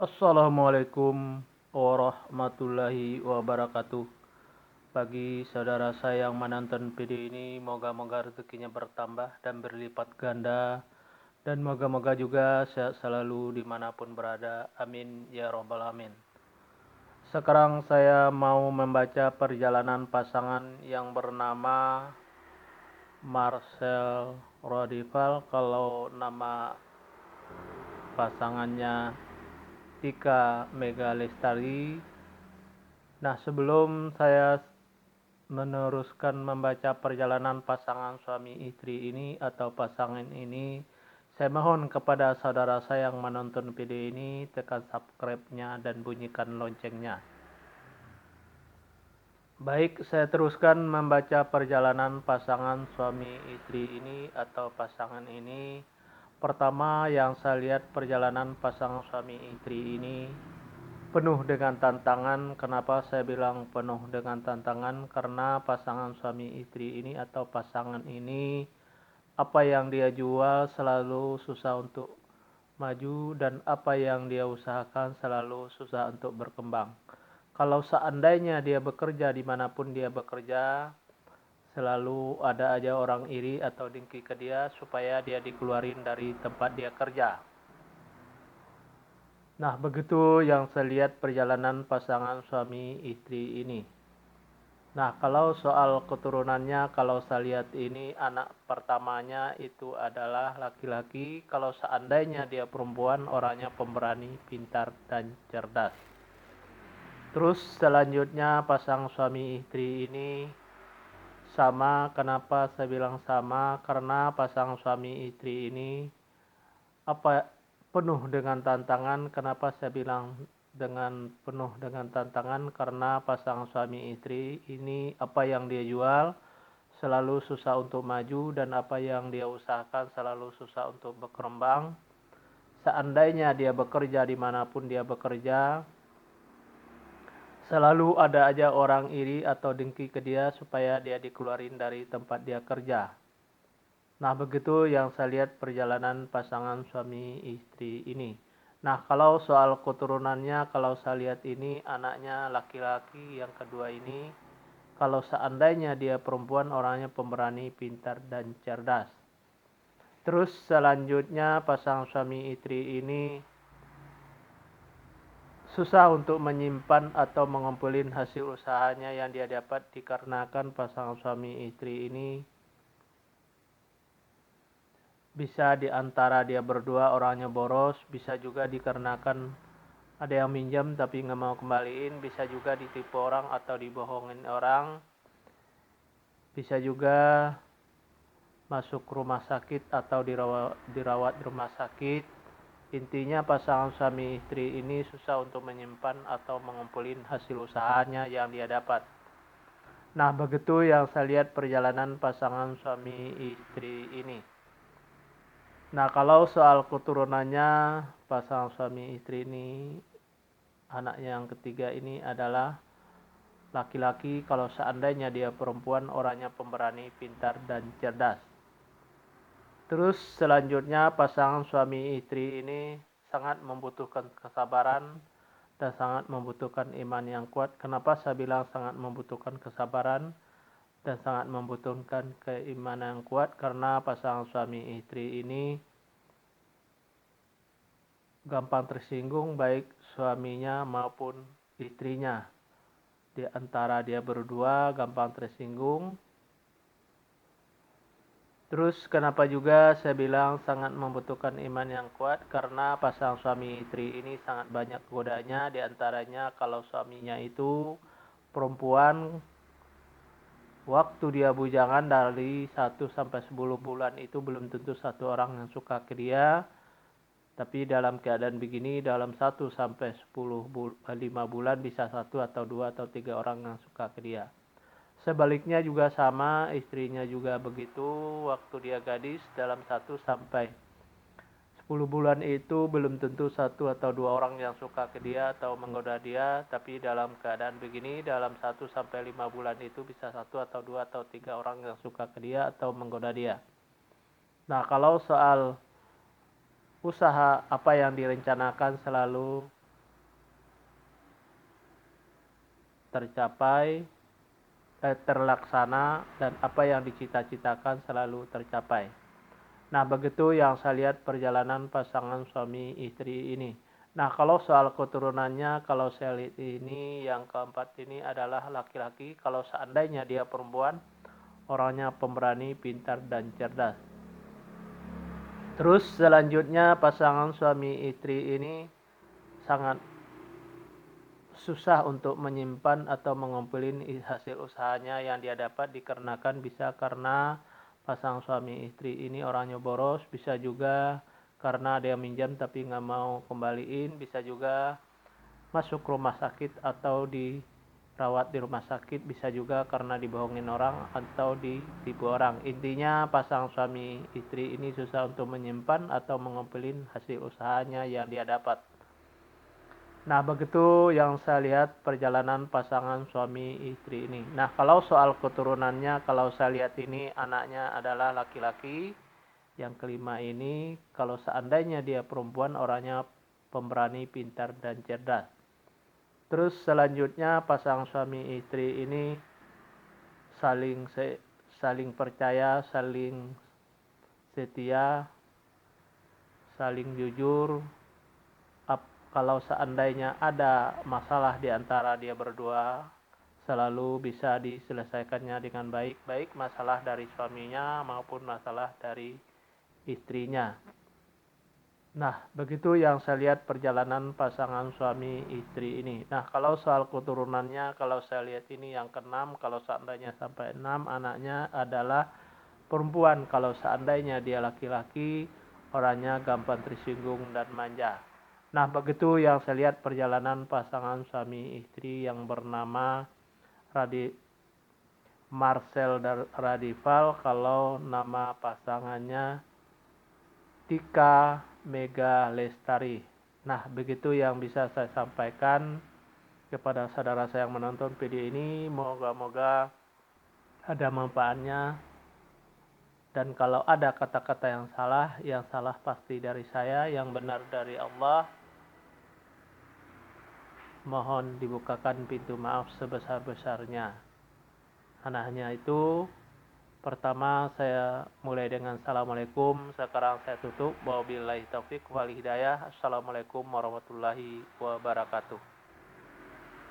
Assalamualaikum warahmatullahi wabarakatuh. Bagi saudara saya yang menonton video ini, moga-moga rezekinya bertambah dan berlipat ganda. Dan moga-moga juga sehat selalu dimanapun berada. Amin ya robbal alamin. Sekarang saya mau membaca perjalanan pasangan yang bernama Marcel Rodival. Kalau nama pasangannya Tika Mega Lestari. Nah, sebelum saya meneruskan membaca perjalanan pasangan suami istri ini atau pasangan ini, saya mohon kepada saudara saya yang menonton video ini tekan subscribe-nya dan bunyikan loncengnya. Baik, saya teruskan membaca perjalanan pasangan suami istri ini atau pasangan ini. Pertama yang saya lihat perjalanan pasangan suami istri ini penuh dengan tantangan. Kenapa saya bilang penuh dengan tantangan? Karena pasangan suami istri ini atau pasangan ini, apa yang dia jual selalu susah untuk maju, dan apa yang dia usahakan selalu susah untuk berkembang. Kalau seandainya dia bekerja dimanapun dia bekerja, selalu ada aja orang iri atau dengki ke dia supaya dia dikeluarin dari tempat dia kerja. Nah, begitu yang saya lihat perjalanan pasangan suami istri ini. Nah, kalau soal keturunannya, kalau saya lihat ini anak pertamanya itu adalah laki-laki. Kalau seandainya dia perempuan, orangnya pemberani, pintar, dan cerdas. Terus selanjutnya pasang suami istri ini sama. Kenapa saya bilang sama? Karena pasang suami istri ini penuh dengan tantangan. Kenapa saya bilang penuh dengan tantangan? Karena pasangan suami istri ini apa yang dia jual selalu susah untuk maju, dan apa yang dia usahakan selalu susah untuk berkembang. Seandainya dia bekerja dimanapun dia bekerja, selalu ada aja orang iri atau dengki ke dia supaya dia dikeluarin dari tempat dia kerja. Nah, begitu yang saya lihat perjalanan pasangan suami istri ini. Nah, kalau soal keturunannya, kalau saya lihat ini anaknya laki-laki yang kedua ini. Kalau seandainya dia perempuan, orangnya pemberani, pintar, dan cerdas. Terus selanjutnya pasangan suami istri ini susah untuk menyimpan atau mengumpulin hasil usahanya yang dia dapat, dikarenakan pasangan suami istri ini bisa diantara dia berdua orangnya boros, bisa juga dikarenakan ada yang minjam tapi nggak mau kembaliin, bisa juga ditipu orang atau dibohongin orang, bisa juga masuk rumah sakit atau dirawat rumah sakit. Intinya pasangan suami istri ini susah untuk menyimpan atau mengumpulin hasil usahanya yang dia dapat. Nah, begitu yang saya lihat perjalanan pasangan suami istri ini. Nah, kalau soal keturunannya, pasangan suami istri ini, anaknya yang ketiga ini adalah laki-laki. Kalau seandainya dia perempuan, orangnya pemberani, pintar, dan cerdas. Terus selanjutnya pasangan suami istri ini sangat membutuhkan kesabaran dan sangat membutuhkan iman yang kuat. Kenapa saya bilang sangat membutuhkan kesabaran dan sangat membutuhkan keimanan yang kuat? Karena pasangan suami istri ini gampang tersinggung baik suaminya maupun istrinya. Di antara dia berdua gampang tersinggung. Terus kenapa juga saya bilang sangat membutuhkan iman yang kuat? Karena pasangan suami istri ini sangat banyak godanya. Di antaranya kalau suaminya itu perempuan, waktu dia bujangan dari 1 sampai 10 bulan itu belum tentu satu orang yang suka ke dia. Tapi dalam keadaan begini, dalam 1 sampai 5 bulan bisa 1 atau 2 atau 3 orang yang suka ke dia. Sebaliknya juga sama, istrinya juga begitu. Waktu dia gadis, dalam 1 sampai 10 bulan itu belum tentu 1 atau 2 orang yang suka ke dia atau menggoda dia. Tapi dalam keadaan begini, dalam 1 sampai 5 bulan itu bisa 1 atau 2 atau 3 orang yang suka ke dia atau menggoda dia. Nah, kalau soal usaha apa yang direncanakan selalu tercapai, terlaksana, dan apa yang dicita-citakan selalu tercapai. Nah, begitu yang saya lihat perjalanan pasangan suami istri ini. Nah, kalau soal keturunannya, kalau saya lihat ini yang keempat ini adalah laki-laki. Kalau seandainya dia perempuan, orangnya pemberani, pintar, dan cerdas. Terus selanjutnya pasangan suami istri ini sangat susah untuk menyimpan atau mengumpulin hasil usahanya yang dia dapat, dikarenakan bisa karena pasangan suami istri ini orangnya boros, bisa juga karena dia minjam tapi nggak mau kembaliin, bisa juga masuk rumah sakit atau dirawat di rumah sakit, bisa juga karena dibohongin orang atau ditipu orang. Intinya pasangan suami istri ini susah untuk menyimpan atau mengumpulin hasil usahanya yang dia dapat. Nah, begitu yang saya lihat perjalanan pasangan suami istri ini. Nah, kalau soal keturunannya, kalau saya lihat ini anaknya adalah laki-laki. Yang kelima ini, kalau seandainya dia perempuan, orangnya pemberani, pintar, dan cerdas. Terus selanjutnya pasangan suami istri ini saling percaya, saling setia, saling jujur. Kalau seandainya ada masalah di antara dia berdua, selalu bisa diselesaikannya dengan baik, baik masalah dari suaminya maupun masalah dari istrinya. Nah, begitu yang saya lihat perjalanan pasangan suami istri ini. Nah, kalau soal keturunannya, kalau saya lihat ini yang keenam, kalau seandainya sampai 6 anaknya adalah perempuan. Kalau seandainya dia laki-laki, orangnya gampang tersinggung dan manja. Nah, begitu yang saya lihat perjalanan pasangan suami istri yang bernama Marcel Radival. Kalau nama pasangannya Tika Mega Lestari. Nah, begitu yang bisa saya sampaikan kepada saudara saya yang menonton video ini. Moga-moga ada manfaatnya. Dan kalau ada kata-kata yang salah pasti dari saya, yang benar dari Allah. Mohon dibukakan pintu maaf sebesar-besarnya. Hanya itu. Pertama saya mulai dengan Assalamualaikum. Sekarang saya tutup. Wabillahi taufik wal hidayah. Assalamualaikum warahmatullahi wabarakatuh.